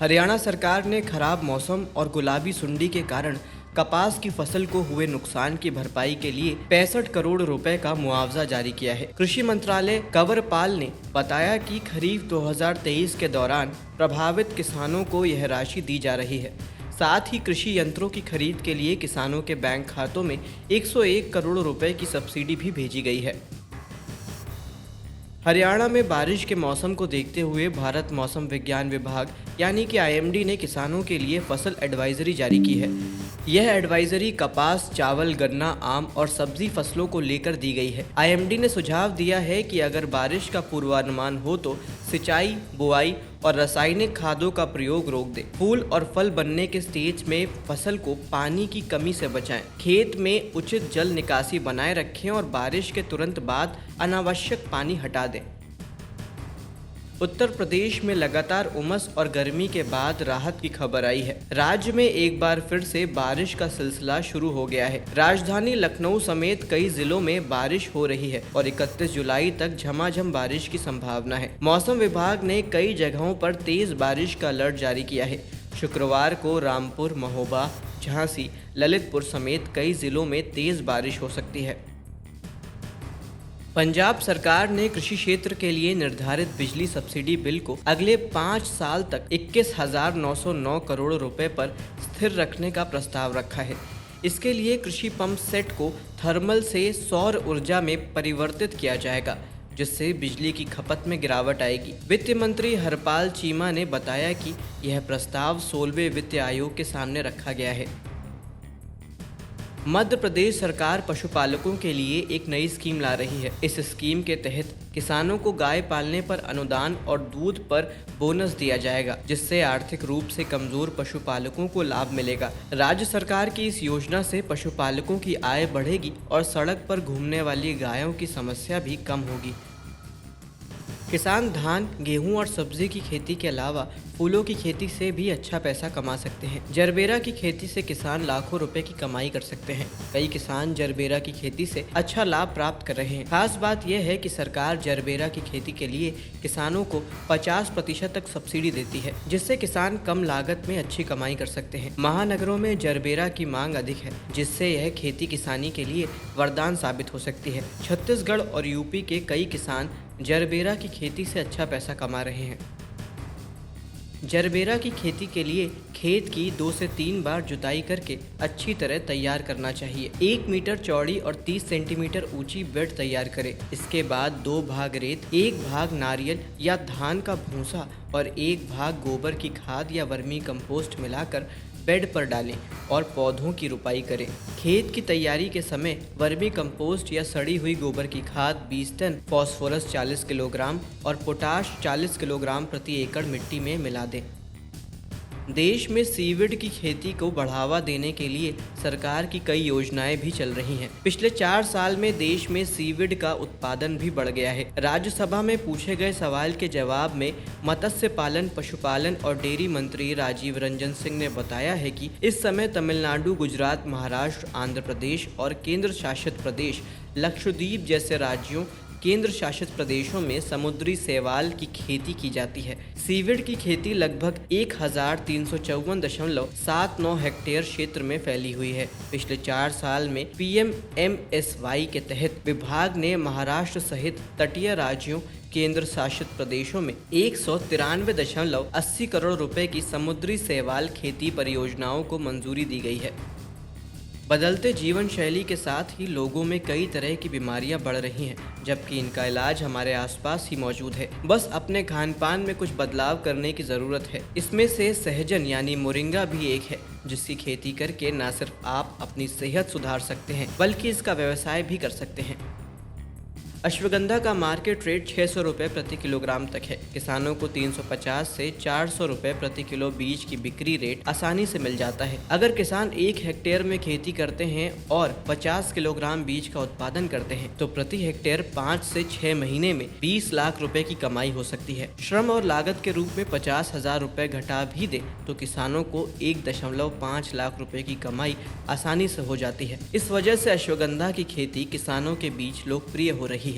हरियाणा सरकार ने खराब मौसम और गुलाबी सुंडी के कारण कपास की फसल को हुए नुकसान की भरपाई के लिए 65 करोड़ रुपए का मुआवजा जारी किया है। कृषि मंत्रालय कंवरपाल ने बताया कि खरीफ 2023 के दौरान प्रभावित किसानों को यह राशि दी जा रही है। साथ ही कृषि यंत्रों की खरीद के लिए किसानों के बैंक खातों में 101 करोड़ रुपए की सब्सिडी भी भेजी गई है। हरियाणा में बारिश के मौसम को देखते हुए भारत मौसम विज्ञान विभाग यानी कि आईएमडी ने किसानों के लिए फसल एडवाइजरी जारी की है। यह एडवाइजरी कपास, चावल, गन्ना, आम और सब्जी फसलों को लेकर दी गई है। आईएमडी ने सुझाव दिया है कि अगर बारिश का पूर्वानुमान हो तो सिंचाई, बुआई और रासायनिक खादों का प्रयोग रोक दें। फूल और फल बनने के स्टेज में फसल को पानी की कमी से बचाएं। खेत में उचित जल निकासी बनाए रखें और बारिश के तुरंत बाद अनावश्यक पानी हटा दें। उत्तर प्रदेश में लगातार उमस और गर्मी के बाद राहत की खबर आई है। राज्य में एक बार फिर से बारिश का सिलसिला शुरू हो गया है। राजधानी लखनऊ समेत कई जिलों में बारिश हो रही है और 31 जुलाई तक झमाझम बारिश की संभावना है। मौसम विभाग ने कई जगहों पर तेज बारिश का अलर्ट जारी किया है। शुक्रवार को रामपुर, महोबा, झांसी, ललितपुर समेत कई जिलों में तेज बारिश हो सकती है। पंजाब सरकार ने कृषि क्षेत्र के लिए निर्धारित बिजली सब्सिडी बिल को अगले 5 साल तक 21,909 करोड़ रुपए पर स्थिर रखने का प्रस्ताव रखा है। इसके लिए कृषि पंप सेट को थर्मल से सौर ऊर्जा में परिवर्तित किया जाएगा, जिससे बिजली की खपत में गिरावट आएगी। वित्त मंत्री हरपाल चीमा ने बताया कि यह प्रस्ताव 16वें वित्त आयोग के सामने रखा गया है। मध्य प्रदेश सरकार पशुपालकों के लिए एक नई स्कीम ला रही है। इस स्कीम के तहत किसानों को गाय पालने पर अनुदान और दूध पर बोनस दिया जाएगा, जिससे आर्थिक रूप से कमजोर पशुपालकों को लाभ मिलेगा। राज्य सरकार की इस योजना से पशुपालकों की आय बढ़ेगी और सड़क पर घूमने वाली गायों की समस्या भी कम होगी। किसान धान, गेहूं और सब्जी की खेती के अलावा फूलों की खेती से भी अच्छा पैसा कमा सकते हैं। जरबेरा की खेती से किसान लाखों रुपए की कमाई कर सकते हैं। कई किसान जरबेरा की खेती से अच्छा लाभ प्राप्त कर रहे हैं। खास बात यह है कि सरकार जरबेरा की खेती के लिए किसानों को 50% तक सब्सिडी देती है, जिससे किसान कम लागत में अच्छी कमाई कर सकते हैं। महानगरों में जरबेरा की मांग अधिक है, जिससे यह खेती किसानी के लिए वरदान साबित हो सकती है। छत्तीसगढ़ और यूपी के कई किसान जरबेरा की खेती से अच्छा पैसा कमा रहे हैं। जरबेरा की खेती के लिए खेत की 2 से 3 बार जुताई करके अच्छी तरह तैयार करना चाहिए। 1 मीटर चौड़ी और 30 सेंटीमीटर ऊंची बेड तैयार करें। इसके बाद 2 भाग रेत, 1 भाग नारियल या धान का भूसा और 1 भाग गोबर की खाद या वर्मी कंपोस्ट मिलाकर बेड पर डालें और पौधों की रुपाई करें। खेत की तैयारी के समय वर्मी कंपोस्ट या सड़ी हुई गोबर की खाद 20 टन, फास्फोरस 40 किलोग्राम और पोटाश 40 किलोग्राम प्रति एकड़ मिट्टी में मिला दें। देश में सीवीड की खेती को बढ़ावा देने के लिए सरकार की कई योजनाएं भी चल रही हैं। पिछले 4 साल में देश में सीवीड का उत्पादन भी बढ़ गया है। राज्यसभा में पूछे गए सवाल के जवाब में मत्स्य पालन, पशुपालन और डेयरी मंत्री राजीव रंजन सिंह ने बताया है कि इस समय तमिलनाडु, गुजरात, महाराष्ट्र, आंध्र प्रदेश और केंद्र शासित प्रदेश लक्षद्वीप जैसे राज्यों, केंद्र शासित प्रदेशों में समुद्री शैवाल की खेती की जाती है। सीवीड की खेती लगभग 1354.79 हेक्टेयर क्षेत्र में फैली हुई है। पिछले 4 साल में PMMSY के तहत विभाग ने महाराष्ट्र सहित तटीय राज्यों, केंद्र शासित प्रदेशों में 193.80 करोड़ रुपए की समुद्री शैवाल खेती परियोजनाओं को मंजूरी दी गई है। बदलते जीवन शैली के साथ ही लोगों में कई तरह की बीमारियां बढ़ रही हैं, जबकि इनका इलाज हमारे आसपास ही मौजूद है। बस अपने खान पान में कुछ बदलाव करने की ज़रूरत है। इसमें से सहजन यानी मोरिंगा भी एक है, जिसकी खेती करके न सिर्फ आप अपनी सेहत सुधार सकते हैं, बल्कि इसका व्यवसाय भी कर सकते हैं। अश्वगंधा का मार्केट रेट 600 रुपये प्रति किलोग्राम तक है। किसानों को 350 से 400 रुपये प्रति किलो बीज की बिक्री रेट आसानी से मिल जाता है। अगर किसान 1 हेक्टेयर में खेती करते हैं और 50 किलोग्राम बीज का उत्पादन करते हैं तो प्रति हेक्टेयर 5 से 6 महीने में 20 लाख रुपए की कमाई हो सकती है। श्रम और लागत के रूप में 50,000 रुपये घटा भी दे तो किसानों को 1.5 लाख रुपए की कमाई आसानी से हो जाती है। इस वजह से अश्वगंधा की खेती किसानों के बीच लोकप्रिय हो रही है।